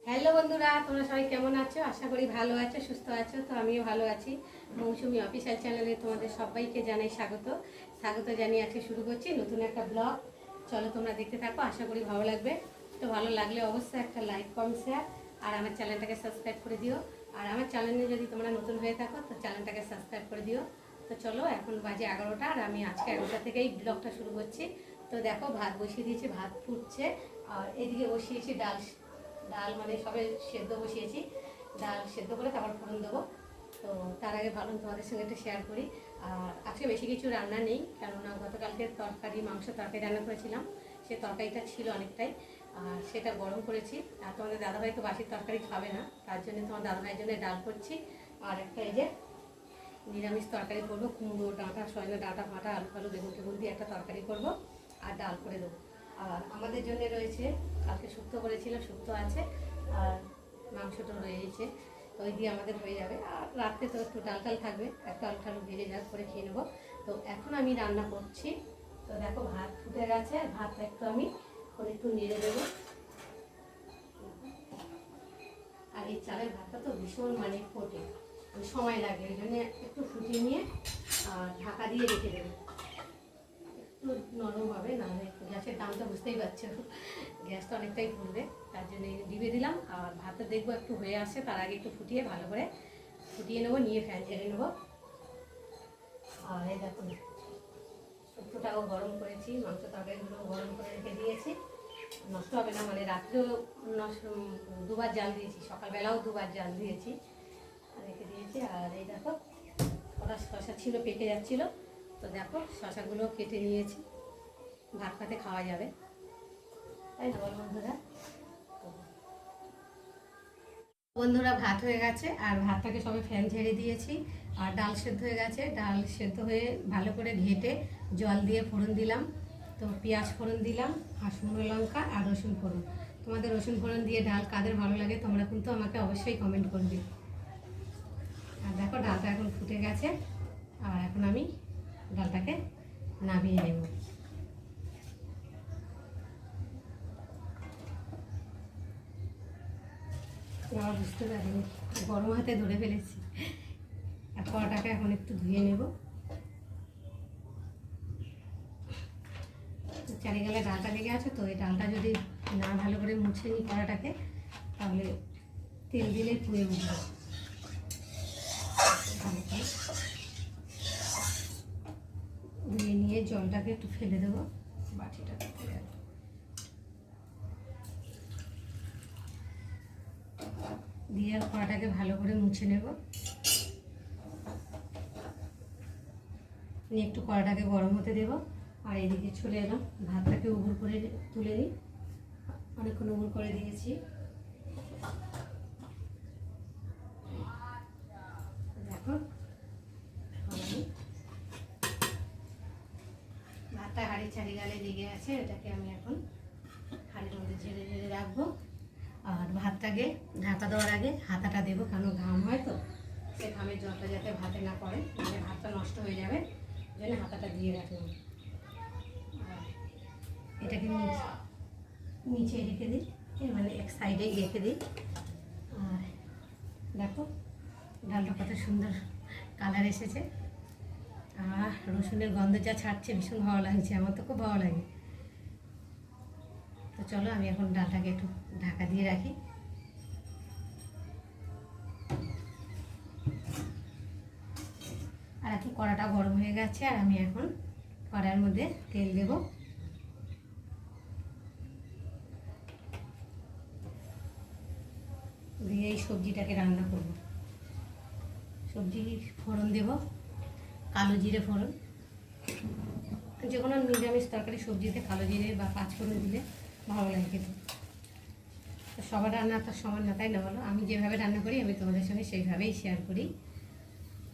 Hello বন্ধুরা, তোমরা সবাই কেমন আছো? আশা করি ভালো আছো, সুস্থ আছো। তো আমিও ভালো আছি। মৌসুমি অফিসিয়াল চ্যানেলে তোমাদের সবাইকে জানাই স্বাগত। স্বাগত জানিয়ে আজকে শুরু করছি নতুন একটা ব্লগ। চলো তোমরা দেখতে থাকো, আশা করি ভালো লাগবে। তো ভালো লাগলে অবশ্যই একটা লাইক, কমেন্ট, শেয়ার আর আমার চ্যানেলটাকে সাবস্ক্রাইব করে দিও। আর আমার চ্যানেলে যদি তোমরা নতুন হয়ে থাকো তো চ্যানেলটাকে সাবস্ক্রাইব করে দিও। তো চলো, এখন বাজে 11টা আর আমি আজকে 11টা থেকেই ব্লগটা শুরু করছি। তো দেখো, ভাত বসিয়ে দিয়েছি, ভাত ফুটছে। আর এদিকে বসিয়েছি ডাল। ডাল মানে সবে সেদ্ধ বসিয়েছি, ডাল সেদ্ধ করে তারপর ফোড়ন দেবো। তো তার আগে ভাবলাম তোমাদের সঙ্গে একটু শেয়ার করি। আর আজকে বেশি কিছু রান্না নেই, কেননা গতকালকে তরকারি, মাংস তরকারি রান্না করেছিলাম। সেই তরকারিটা ছিল অনেকটাই, আর সেটা গরম করেছি। আর তোমাদের দাদাভাই তো বাসির তরকারি খাবে না, তার জন্য তোমার দাদাভাইয়ের জন্য ডাল করছি। আর একটা এই যে নিরামিষ তরকারি করবো, কুমড়ো ডাঁটা, সজনে ডাঁটা ফাটা, আলু ফালু, বেগুন টেগুন দিয়ে একটা তরকারি করবো আর ডাল করে দেবো। আর আমাদের জন্য রয়েছে, কালকে শুক্তো করেছিলাম, শুক্তো আছে, আর মাংসটা রয়েছে। তো ওই দিয়ে আমাদের হয়ে যাবে। আর রাত্রে তো একটু ডাল টাল থাকবে, একটু আলু টালু ভেজে যা করে খেয়ে নেবো। তো এখন আমি রান্না করছি। তো দেখো, ভাত ফুটে গেছে, ভাতটা একটু আমি একটু নেড়ে দেবো। আর এই চালের ভাতটা তো ভীষণ মানে ফোটে, সময় লাগে, ওই জন্য একটু ফুটিয়ে নিয়ে ঢাকা দিয়ে রেখে দেবো। একটু নরম হবে, নাহলে গ্যাসের দামটা বুঝতেই পারছো, গ্যাসটা অনেকটাই পড়বে। তার জন্য ডিবে দিলাম। আর ভাতটা দেখবো একটু হয়ে আসে, তার আগে একটু ফুটিয়ে ভালো করে ফুটিয়ে নেবো, নিয়ে ফ্যান ঝেড়ে নেবো। আর এই দেখো, শুক্তোটাও গরম করেছি, মাংস তরকারিগুলো গরম করে রেখে দিয়েছি। নষ্ট হবে না, মানে রাত্রেও দুবার জাল দিয়েছি, সকালবেলাও দুবার জাল দিয়েছি, রেখে দিয়েছি। আর এই দেখো, ওটা শশা ছিল, পেকে যাচ্ছিলো। তো দেখো, শশাগুলো কেটে নিয়েছি, ভাত পাতে খাওয়া যাবে, তাই না বল বন্ধুরা? বন্ধুরা, ভাত হয়ে গেছে, আর ভাতটাকে সবে ফ্যান ঝেড়ে দিয়েছি। আর ডাল সেদ্ধ হয়ে গেছে, ডাল সেদ্ধ হয়ে ভালো করে ঘেটে জল দিয়ে ফোড়ন দিলাম। তো পেঁয়াজ ফোড়ন দিলাম, আর শুকনো লঙ্কা আর রসুন ফোড়ন। তোমাদের রসুন ফোড়ন দিয়ে ডাল কাদের ভালো লাগে তোমরা কিন্তু আমাকে অবশ্যই কমেন্ট করবে। আর দেখো, ডালটা এখন ফুটে গেছে, আর এখন আমি ডালটাকে নামিয়ে নেব। আমার বুঝতে পারিনি, গরম হাতে ধরে ফেলেছি। আর কড়াটাকে এখন একটু ধুয়ে নেব। চারিগালে ডালটা লেগে আছে, তো এই ডালটা যদি না ভালো করে মুছে নিই কড়াটাকে, তাহলে তেল দিলেই পুড়ে উঠবে। ধুয়ে নিয়ে জলটাকে একটু ফেলে দেবো, বাটিটা দিয়ে আর কড়াটাকে ভালো করে মুছে নেব। নিয়ে একটু কড়াটাকে গরম হতে দেবো। আর এদিকে চলে এলাম, ভাতটাকে উবুর করে তুলে নিই, অনেকক্ষণ উবুর করে দিয়েছি। দেখো, ভাতটা হাঁড়ি চারিগালে লেগে আছে, এটাকে আমি এখন হাঁড়ির মধ্যে ঝেড়ে ঝেড়ে রাখবো। আর ভাতটাকে ঢাকা দেওয়ার আগে হাতাটা দেবো, কারণ ঘাম হয় তো, সে ঘামের জলটা যাতে ভাতে না পড়ে, তাহলে ভাতটা নষ্ট হয়ে যাবে, ওই জন্য হাতাটা দিয়ে রাখলাম। আর এটাকে নিচে রেখে দিই, মানে এক সাইডেই রেখে দিই। আর দেখো, ডালটা কত সুন্দর কালার এসেছে। আর রসুনের গন্ধ যা ছাড়ছে, ভীষণ ভালো লাগছে, আমার তো খুব ভালো লাগে। তো চলো, আমি এখন ডালটাকে একটু ঢাকা দিয়ে রাখি। আর এখন কড়াটা গরম হয়ে গেছে, আর আমি এখন কড়ার মধ্যে তেল দেব। দিয়ে এই সবজিটাকে রান্না করব। সবজি ফোড়ন দেব, কালো জিরে ফোড়ন। যে কোনো নিরামিষ তরকারি সবজিতে কালো জিরে বা পাঁচ ফোড়ন দিলে ভালো লাগে খেতে। সবার রান্না তো সমান না, তাই না বলো? আমি যেভাবে রান্না করি আমি তোমাদের সঙ্গে সেইভাবেই শেয়ার করি।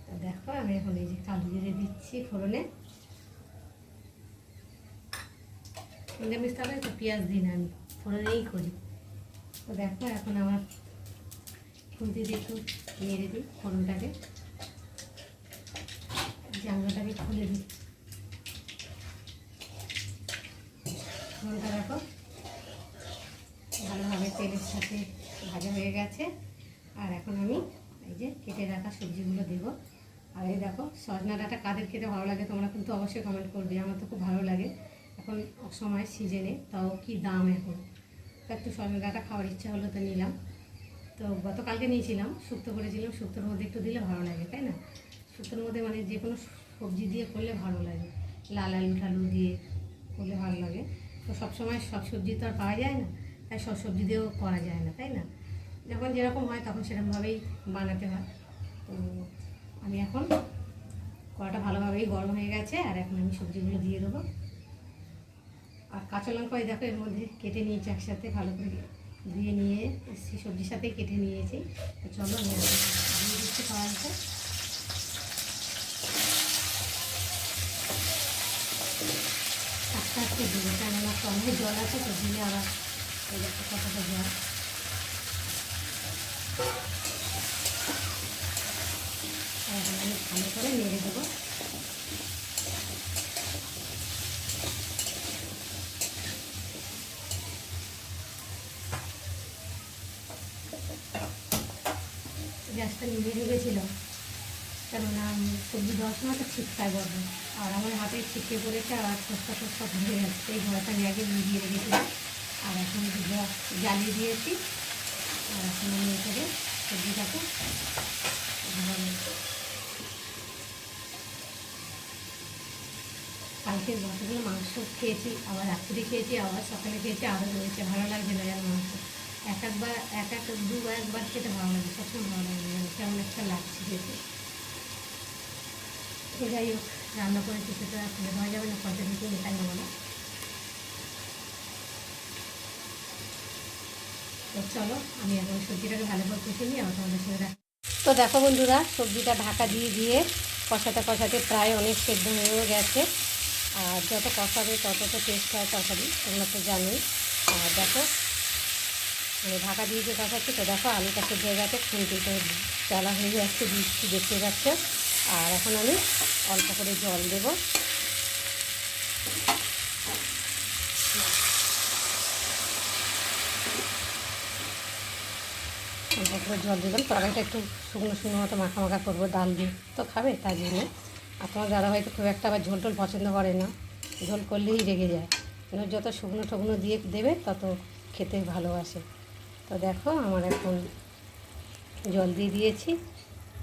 তো দেখো, আমি এখন এই যে কালো জিরে দিচ্ছি ফোড়নে। নিরামিষ তরকারি তো পেঁয়াজ দিই না, আমি ফোড়নেই করি। তো দেখো, এখন আমার খুন্তি দিয়ে একটু নেড়ে দিই ফোড়নটাকে, জানলাটাকে খুলে দিই। ফোড়নটা দেখো ভালোভাবে তেলের সাথে ভাজা হয়ে গেছে। আর এখন আমি এই যে কেটে রাখা সবজিগুলো দেবো। আর এই দেখো, সজনা ডাঁটা কাদের খেতে ভালো লাগে তোমরা কিন্তু অবশ্যই কমেন্ট করবে। আমার তো খুব ভালো লাগে, এখন সময় সিজনে, তাও কি দাম এখন। তো একটু সজনা ডাঁটা খাওয়ার ইচ্ছা হলো তো নিলাম। তো গতকালকে নিয়েছিলাম, শুক্তো করেছিলাম। শুক্তোর মধ্যে একটু দিলে ভালো লাগে, তাই না? শুক্তোর মধ্যে মানে যে কোনো সবজি দিয়ে করলে ভালো লাগে, লাল আলু টালু দিয়ে করলে ভালো লাগে। তো সবসময় সব সবজি তো আর পাওয়া যায় না, তাই সব সবজি দিয়েও করা যায় না, তাই না? যখন যেরকম হয় তখন সেরকমভাবেই বানাতে হয়। তো আমি এখন কড়াটা ভালোভাবেই গরম হয়ে গেছে, আর এখন আমি সবজিগুলো দিয়ে দেবো। আর কাঁচা লঙ্কাই দেখো এর মধ্যে কেটে নিয়েছি একসাথে, ভালো করে দিয়ে নিয়ে সবজির সাথেই কেটে নিয়েছি। তো চলো আমি দিয়ে দিচ্ছি কড়াইতে। আস্তে আস্তে দেবো, কেননা কমে জল আছে, তো দিলে আবার এই দেখো কতটা জল। এখন আমি ভালো করে নেড়ে দেবো। গ্যাসটা নিভে রেখেছিলাম, কেননা সবজি দেওয়ার সময় তো ছিটকায় বড়, আর আমার হাতে ছিটকে পড়েছে, আর সস্তা সস্তা ধরে যাচ্ছে। এই ঘরটা আমি আগে নিভিয়ে রেখেছিলাম, আর এখন জ্বালিয়ে দিয়েছি। আর এখন আমি এটাকে সবজিটাকে কালকে যতগুলো মাংস খেয়েছি, আবার রাত্রে খেয়েছি, আবার সকালে খেয়েছি, আরও রয়েছে। ভালো লাগছে না যেন মাংস এক একবার খেতে ভালো লাগে, সবসময় ভালো লাগে না, কেমন একটা লাগছে খেতে। যাই হোক, রান্না করেছি সেটা ফেলে দেওয়া যাবে না, পয়সা দিতে এটাই নেবো না। তো চলো আমি এখন সবজিটাকে ভালো করে কষে নিই, আবার তোমাদের সঙ্গে রাখি। তো দেখো বন্ধুরা, সবজিটা ঢাকা দিয়ে দিয়ে কষাতে কষাতে প্রায় অনেক সেদ্ধ হয়েও গেছে। আর যত কষাবে তত তো টেস্ট হয় তরকারি, তোমরা তো জানোই। আর দেখো ঢাকা দিয়ে যে কষাচ্ছি, তো দেখো আলুটা সেদ্ধ হয়ে গেছে, খুঁটিতে জ্বালা হয়ে যাচ্ছে, দিচ্ছি, দেখতে যাচ্ছে। আর এখন আমি অল্প করে জল দেবো। অল্প করে জল দিলাম, তরকারিটা একটু শুকনো শুকনো মতো মাখা মাখা করবো, ডাল দিয়ে তো খাবে তার জন্য। আর তোমার দাদা হয়তো খুব একটা আবার ঝোল টোল পছন্দ করে না, ঝোল করলেই রেগে যায়। যত শুকনো টুকনো দিয়ে দেবে তত খেতে ভালোবাসে। তো দেখো আমার এখন জল দিয়ে দিয়েছি,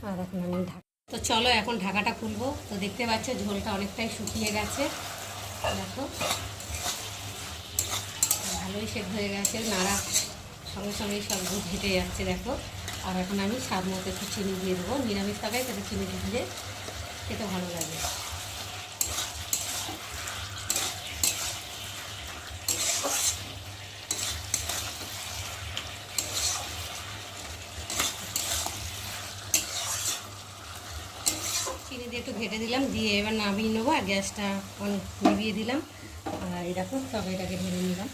আর এখন আমি তো চলো এখন ঢাকাটা খুলবো। তো দেখতে পাচ্ছ ঝোলটা অনেকটাই শুকিয়ে গেছে, দেখো ভালোই সেদ্ধ হয়ে গেছে, নাড়া সঙ্গে সঙ্গেই সব দুধ ঘেটে যাচ্ছে দেখো। আর এখন আমি স্বাদ মতো একটু চিনি দিয়ে দেবো, নিরামিষ তরকারি তাতে চিনি দিলে খেতে ভালো লাগে। চিনি দিয়ে একটু ঘেটে দিলাম, দিয়ে এবার নামিয়ে নেবো। আর গ্যাসটা নিভিয়ে দিলাম, আর এই দেখো তরকারিটাকে ঢেলে নিলাম।